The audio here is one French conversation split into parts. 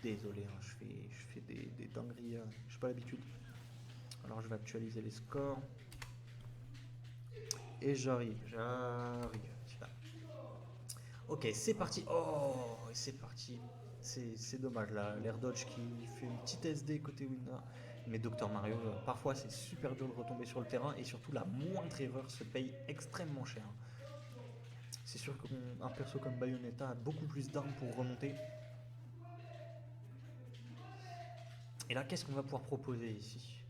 désolé, hein, je fais des dingueries, j'ai pas l'habitude. Alors je vais actualiser les scores. Et j'arrive. Tiens. Ok, c'est parti. Oh, c'est parti. C'est dommage là, l'air dodge qui fait une petite SD côté winner. Mais Dr Mario, parfois c'est super dur de retomber sur le terrain et surtout la moindre erreur se paye extrêmement cher. C'est sûr qu'un perso comme Bayonetta a beaucoup plus d'armes pour remonter. Et là, qu'est-ce qu'on va pouvoir proposer ici?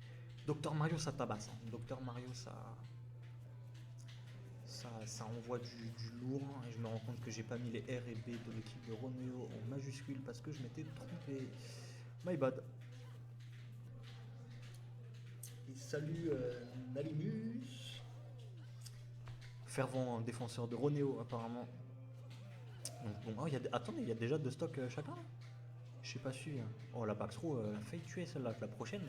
Dr Mario, ça tabasse. Hein. Dr Mario, ça envoie du lourd. Et je me rends compte que j'ai pas mis les R et B de l'équipe de Romeo en majuscule parce que je m'étais trompé. My bad. Et salut Nalimus. Fervent défenseur de Romeo apparemment. Donc bon, oh, attendez, il y a déjà deux stocks chacun là. Je sais pas suivi. Hein. Oh la Baxro, elle a failli tuer celle-là. La prochaine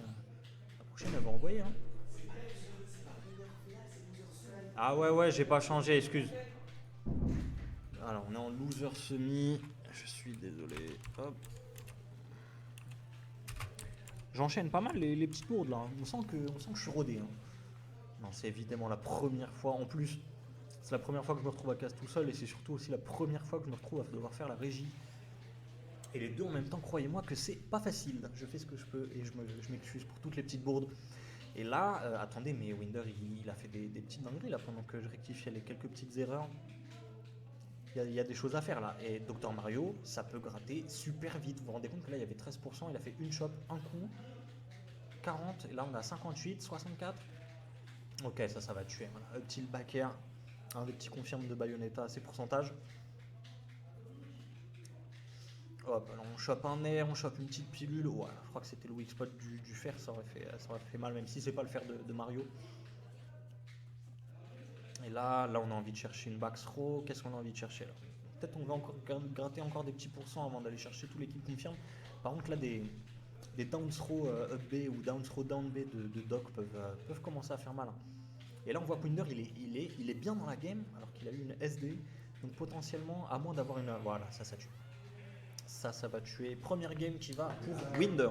elle va envoyer. Hein. Ah ouais ouais, j'ai pas changé, excuse. Alors on est en loser semi. Je suis désolé. Hop. J'enchaîne pas mal les petites lourdes là. On sent que je suis rodé. Hein. Non, c'est évidemment la première fois. En plus, c'est la première fois que je me retrouve à casse tout seul et c'est surtout aussi la première fois que je me retrouve à devoir faire la régie. Et les deux en même temps, croyez-moi que c'est pas facile. Je fais ce que je peux et je m'excuse pour toutes les petites bourdes. Et là, attendez, mais Winder il a fait des petites dingueries là pendant que je rectifiais les quelques petites erreurs. Il y a des choses à faire là. Et Dr Mario, ça peut gratter super vite. Vous vous rendez compte que là il y avait 13%, il a fait une shop, un coup, 40, et là on a 58, 64. Ok, ça va tuer. Voilà. Un petit back air, un des petits confirmes de Bayonetta à ses pourcentages. Hop, alors on chope un air, on chope une petite pilule. Ouais, je crois que c'était le weak spot du fer, ça aurait fait mal, même si c'est pas le fer de Mario. Et là, on a envie de chercher une back throw. Qu'est-ce qu'on a envie de chercher là? Peut-être on va encore gratter encore des petits pourcents avant d'aller chercher tout l'équipe confirme. Par contre, là, des down throw up B ou down throw down B de Doc peuvent commencer à faire mal. Hein. Et là, on voit que Winder, il est bien dans la game, alors qu'il a eu une SD. Donc potentiellement, à moins d'avoir une... Voilà, ça tue. Ça va tuer. Première game qui va pour Winder.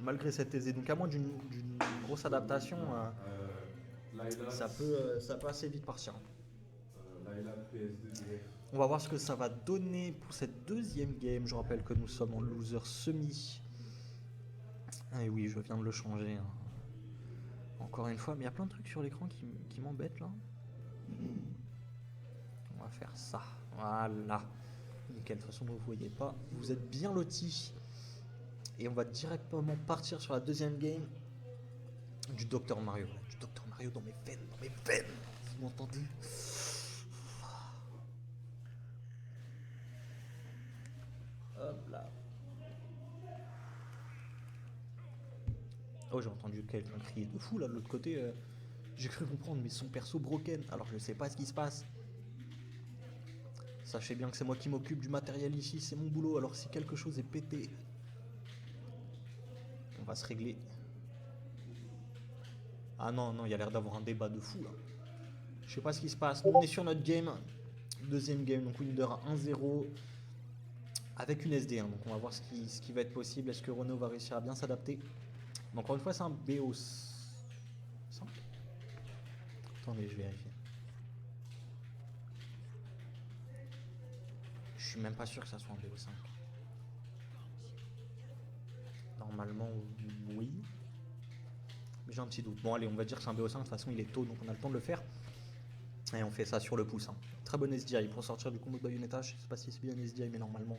Malgré cette SD. Donc à moins d'une grosse adaptation, ça peut assez vite partir. On va voir ce que ça va donner pour cette deuxième game. Je rappelle que nous sommes en loser semi. Et oui, je viens de le changer. Hein. Encore une fois, mais il y a plein de trucs sur l'écran qui m'embêtent là. On va faire ça. Voilà. Nickel, de toute façon, vous ne voyez pas. Vous êtes bien lotis. Et on va directement partir sur la deuxième game du Dr Mario. Du Dr Mario dans mes veines, dans mes veines. Vous m'entendez? Hop là. Oh, j'ai entendu quelqu'un crier de fou là de l'autre côté. J'ai cru comprendre, mais son perso broken. Alors je sais pas ce qui se passe. Sachez bien que c'est moi qui m'occupe du matériel ici, c'est mon boulot. Alors si quelque chose est pété, on va se régler. Ah non, non, il y a l'air d'avoir un débat de fou là. Je sais pas ce qui se passe. Nous, on est sur notre game. Deuxième game, donc Winder à 1-0 avec une SD. Hein. Donc on va voir ce qui va être possible. Est-ce que Renault va réussir à bien s'adapter? Encore une fois, c'est un BO5. Attendez, je vérifie. Je suis même pas sûr que ça soit un BO5. Normalement, oui. Mais j'ai un petit doute. Bon, allez, on va dire que c'est un BO5. De toute façon, il est tôt, donc on a le temps de le faire. Et on fait ça sur le pouce. Hein. Très bonne SDI pour sortir du combo de Bayonetta. Je sais pas si c'est bien une SDI, mais normalement,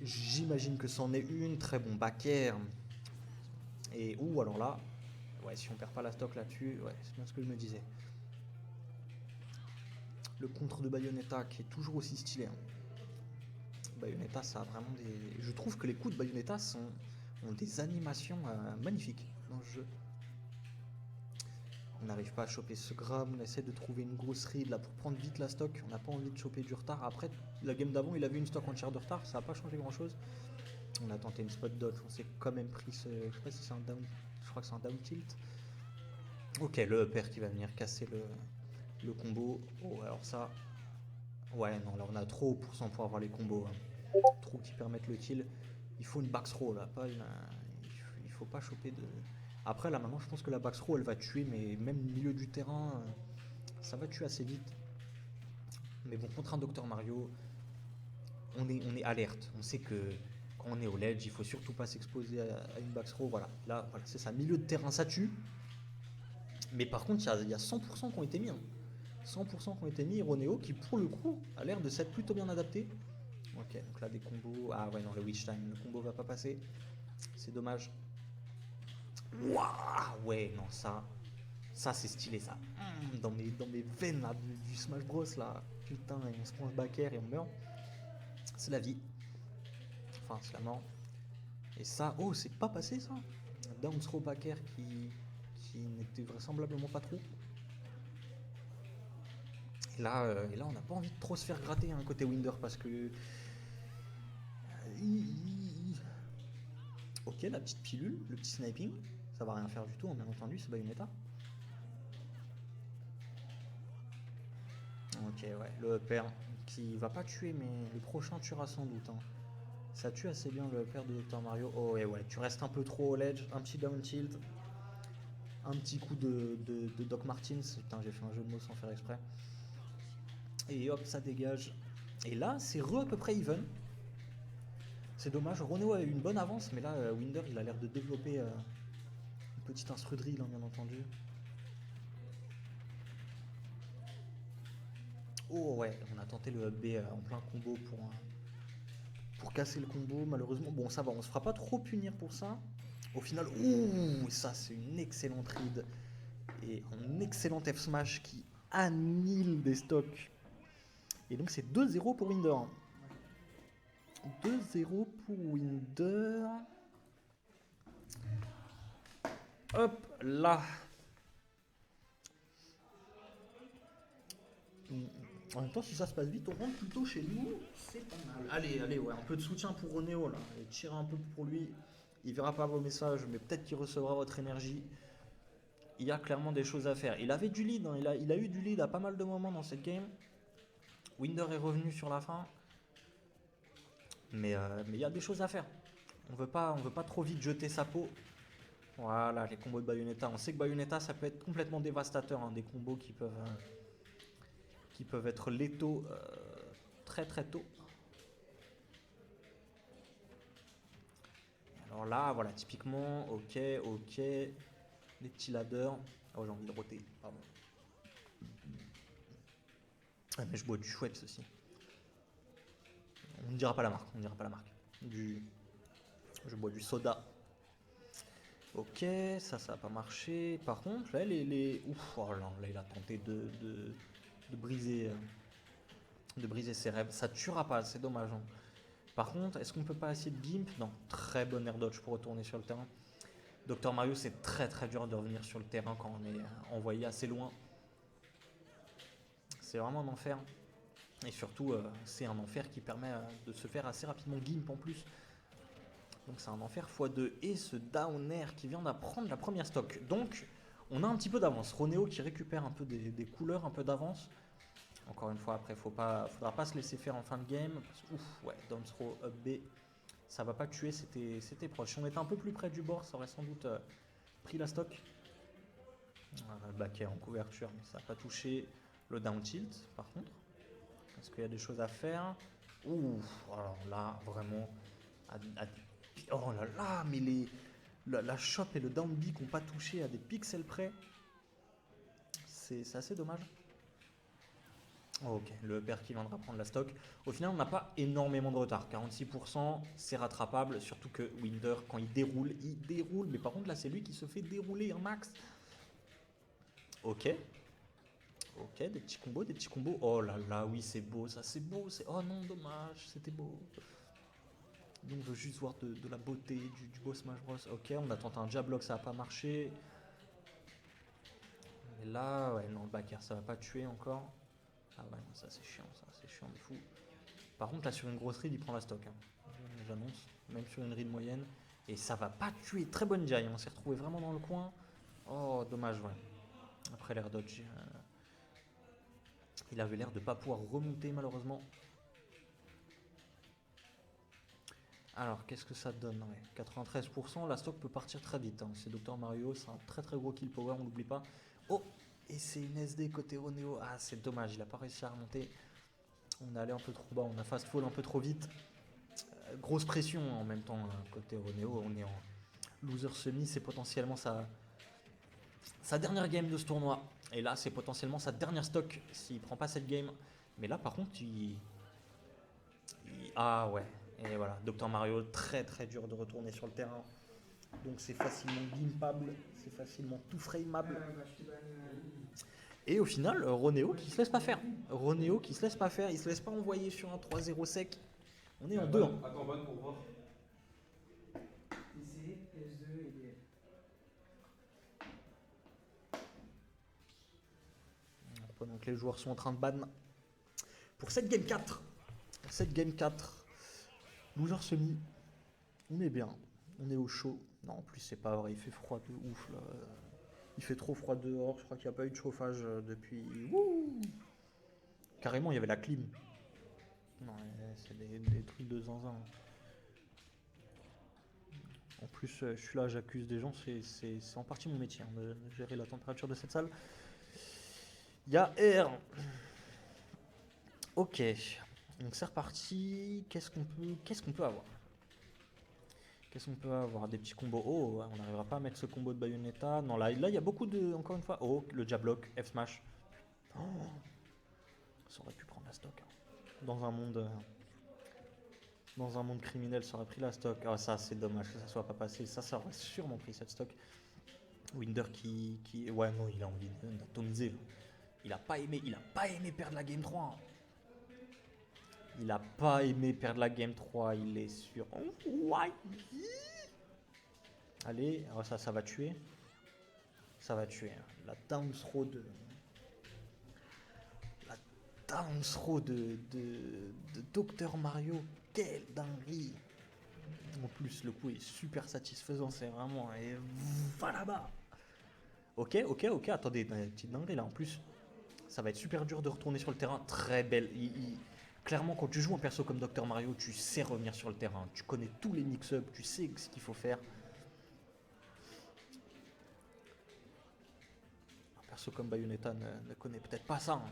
j'imagine que c'en est une. Très bon back air. Et alors là, ouais, si on perd pas la stock là-dessus, ouais, c'est bien ce que je me disais. Le contre de Bayonetta qui est toujours aussi stylé. Hein. Bayonetta, ça a vraiment des. Je trouve que les coups de Bayonetta ont des animations magnifiques dans le jeu. On n'arrive pas à choper ce grab, on essaie de trouver une grosse read là pour prendre vite la stock, on n'a pas envie de choper du retard. Après, la game d'avant, il avait une stock entière de retard, ça n'a pas changé grand chose. On a tenté une spot dodge, on s'est quand même pris ce. Je sais pas si c'est un down. Je crois que c'est un down tilt. Ok, le upper qui va venir casser le combo. Oh, alors ça. Ouais, non, là on a trop pour avoir les combos. Hein. Trous qui permettent le kill. Il faut une back throw là, pas il faut pas choper de. Après là maintenant je pense que la back throw elle va tuer, mais même milieu du terrain, ça va tuer assez vite. Mais bon, contre un Dr Mario, on est alerte. On sait que quand on est au ledge, il faut surtout pas s'exposer à une back throw. Voilà, là voilà, c'est ça. Milieu de terrain ça tue. Mais par contre, il y a 100% qui ont été mis. 100% qui ont été mis. Roneo qui, pour le coup, a l'air de s'être plutôt bien adapté. Ok, donc là, des combos. Ah ouais, non, le Witch Time, le combo va pas passer. C'est dommage. Waouh, ouais, non, ça c'est stylé, ça. Dans mes veines, là, du Smash Bros, là. Putain, et on se prend le back air et on meurt. C'est la vie. Enfin, c'est la mort. Et ça, oh, c'est pas passé, ça. Down throw back air qui n'était vraisemblablement pas trop. Et là, on n'a pas envie de trop se faire gratter hein, côté Winder parce que. Ok, la petite pilule, le petit sniping, ça va rien faire du tout, hein, bien entendu, c'est Bayonetta. Ok, ouais, le upper qui va pas tuer, mais le prochain tuera sans doute. Hein. Ça tue assez bien le upper de Dr Mario. Oh, ouais, tu restes un peu trop au ledge, un petit down tilt, un petit coup de Doc Martins. Putain, j'ai fait un jeu de mots sans faire exprès. Et hop, ça dégage. Et là, c'est à peu près even. C'est dommage, Roneo a eu une bonne avance, mais là, Winder, il a l'air de développer une petite instru drill, hein, bien entendu. Oh ouais, on a tenté le B en plein combo pour casser le combo, malheureusement. Bon, ça va, on se fera pas trop punir pour ça. Au final, ouh, ça c'est une excellente read et un excellent F-Smash qui annule des stocks. Et donc c'est 2-0 pour Winder. 2-0 pour Winder. Hop là. En même temps, si ça se passe vite, on rentre plutôt chez nous. C'est pas mal. Allez, allez, ouais, un peu de soutien pour Roneo là. Et tirez un peu pour lui. Il verra pas vos messages, mais peut-être qu'il recevra votre énergie. Il y a clairement des choses à faire. Il avait du lead, hein. Il a eu du lead à pas mal de moments dans cette game. Winder est revenu sur la fin. Mais il y a des choses à faire. On veut pas trop vite jeter sa peau. Voilà, les combos de Bayonetta. On sait que Bayonetta, ça peut être complètement dévastateur. Hein, des combos qui peuvent être létaux très très tôt. Alors là, voilà, typiquement, ok. Les petits ladders. Oh, j'ai envie de roter, pardon. Ah, mais je bois du Schweppes aussi. On ne dira pas la marque, Je bois du soda. Ok, ça n'a pas marché. Par contre, là, ouf, oh là, il a tenté de briser ses rêves. Ça tuera pas, c'est dommage. Hein. Par contre, est-ce qu'on peut pas essayer de gimp? Non, très bon air dodge pour retourner sur le terrain. Dr Mario, c'est très très dur de revenir sur le terrain quand on est envoyé assez loin. C'est vraiment un enfer. Et surtout, c'est un enfer qui permet de se faire assez rapidement gimp en plus. Donc c'est un enfer x2 et ce down air qui vient d'apprendre la première stock. Donc on a un petit peu d'avance. Roneo qui récupère un peu des couleurs, un peu d'avance. Encore une fois, après, faudra pas se laisser faire en fin de game. Parce que, ouf, ouais, down throw, up B, ça va pas tuer, c'était proche. Si on était un peu plus près du bord, ça aurait sans doute pris la stock. Le back air en couverture, mais ça n'a pas touché le down tilt par contre. Est-ce qu'il y a des choses à faire? Ouh, alors là, vraiment, oh là là, mais la shop et le down B qui n'ont pas touché à des pixels près, c'est assez dommage. Oh, ok, le père qui viendra prendre la stock. Au final, on n'a pas énormément de retard. 46%, c'est rattrapable. Surtout que Winder, quand il déroule. Mais par contre, là, c'est lui qui se fait dérouler un max. Ok. Ok, des petits combos. Oh là là, oui, c'est beau, ça, c'est beau. Oh non, dommage, c'était beau. Nous, on veut juste voir de la beauté, du beau Smash Bros. Ok, on a tenté un jab lock, ça n'a pas marché. Mais là, ouais, non, le back air, ça va pas tuer encore. Ah ouais, non, ça c'est chiant, des fous. Par contre, là, sur une grosse read, il prend la stock. Hein. J'annonce, même sur une read moyenne. Et ça va pas tuer. Très bonne Jai, on s'est retrouvé vraiment dans le coin. Oh, dommage, ouais. Après l'air dodge, il avait l'air de pas pouvoir remonter, malheureusement. Alors, qu'est-ce que ça donne? Ouais, 93%, la stock peut partir très vite, hein. C'est Dr Mario, c'est un très très gros kill power, on l'oublie pas. Oh, et c'est une SD côté Roneo. Ah, c'est dommage, il a pas réussi à remonter. On est allé un peu trop bas, on a fast fall un peu trop vite. Grosse pression en même temps, hein, côté Roneo. On est en loser semi, c'est potentiellement sa dernière game de ce tournoi. Et là, c'est potentiellement sa dernière stock s'il prend pas cette game. Mais là, par contre, ah ouais. Et voilà, Dr Mario, très très dur de retourner sur le terrain. Donc c'est facilement gimpable, c'est facilement tout frameable. Et au final, Roneo qui se laisse pas faire. Roneo qui se laisse pas faire, il se laisse pas envoyer sur un 3-0 sec. On est en 2-1. Attends, bonne pour voir. Pendant que les joueurs sont en train de ban. Pour cette game 4, loser semi, on est bien, on est au chaud. Non, en plus c'est pas vrai, il fait froid de ouf là. Il fait trop froid dehors, je crois qu'il n'y a pas eu de chauffage depuis... Wouh, carrément il y avait la clim. Non, c'est des trucs de zinzin. En plus je suis là, j'accuse des gens, c'est en partie mon métier, hein, de gérer la température de cette salle. Il y a R. Ok, donc c'est reparti. Qu'est-ce qu'on peut avoir? Qu'est-ce qu'on peut avoir? Des petits combos. Oh, on n'arrivera pas à mettre ce combo de Bayonetta. Non, là, il y a beaucoup de. Encore une fois. Oh, le jab lock, F smash. Oh, ça aurait pu prendre la stock. Dans un monde criminel, ça aurait pris la stock. Ah, ça, c'est dommage que ça soit pas passé. Ça aurait sûrement pris cette stock. Winder qui. Ouais, non, il a envie d'atomiser. Il a pas aimé perdre la game 3. Il a pas aimé perdre la game 3, il est sûr. Allez, oh, ça va tuer. Ça va tuer. La down throw de Dr Mario. Quelle dinguerie. En plus, le coup est super satisfaisant. C'est vraiment... Et va là-bas. Ok. Attendez, une petite dinguerie là. En plus, ça va être super dur de retourner sur le terrain. Très belle. Clairement, quand tu joues un perso comme Dr Mario, tu sais revenir sur le terrain. Tu connais tous les mix-ups, tu sais ce qu'il faut faire. Un perso comme Bayonetta ne connaît peut-être pas ça. Hein.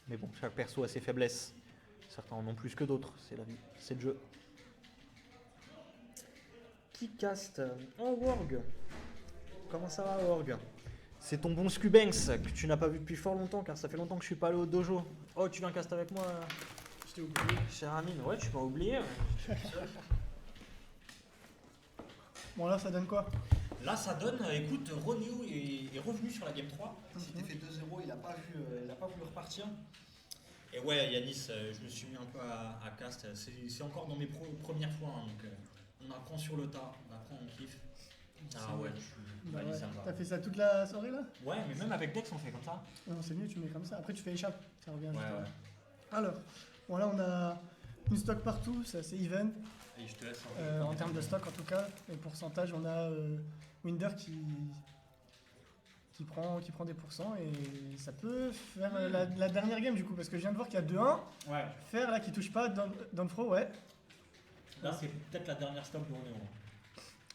Mais bon, chaque perso a ses faiblesses. Certains en ont plus que d'autres. C'est la vie, c'est le jeu. Qui caste? Oh, Worg. Comment ça va, Worg? C'est ton bon Scubanks que tu n'as pas vu depuis fort longtemps, car ça fait longtemps que je suis pas allé au dojo. Oh, tu viens caster avec moi? Je t'ai oublié. Cher Amine, ouais, tu m'as oublié. Ouais. Bon, là, ça donne quoi? Là, ça donne, écoute, Roneo est revenu sur la game 3. Il s'était fait 2-0, il n'a pas voulu repartir. Et ouais, Yanis, je me suis mis un peu à cast. C'est encore dans mes premières fois, hein, donc on apprend sur le tas, on apprend, on kiffe. Ah ouais, je suis... Bah Yanis, ouais. ça me va. T'as fait ça toute la soirée là? Ouais, mais même avec Dex, on fait comme ça. Non, c'est mieux, tu mets comme ça. Après, tu fais échappe, ça revient. Ouais, juste, ouais. Alors, bon, là, on a une stock partout, c'est assez even. Et je te laisse. En termes de stock, en tout cas, et pourcentage, on a Winder qui prend des pourcents et ça peut faire la dernière game du coup, parce que je viens de voir qu'il y a 2-1. Ouais. Faire là qui touche pas, Downfro, ouais. Là, c'est peut-être la dernière stop de Roneo.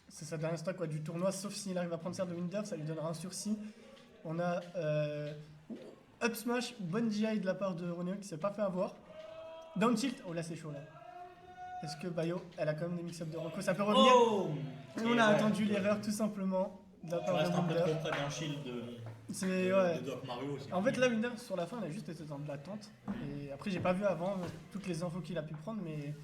C'est sa dernière stock quoi, du tournoi, sauf s'il arrive à prendre serre de Winder, ça lui donnera un sursis. On a Up Smash, bonne GI de la part de Roneo qui s'est pas fait avoir. Down Tilt, oh là c'est chaud là. Est-ce que Bayo, elle a quand même des mix-up de Rocco, ça peut revenir? Oh, Et on a attendu l'erreur tout simplement de la tu part restes de un peu Winder. trop près d'un shield C'est ouais. de Doc Mario aussi. En fait là Winder sur la fin, elle a juste été dans de l'attente. Et après j'ai pas vu avant toutes les infos qu'il a pu prendre, mais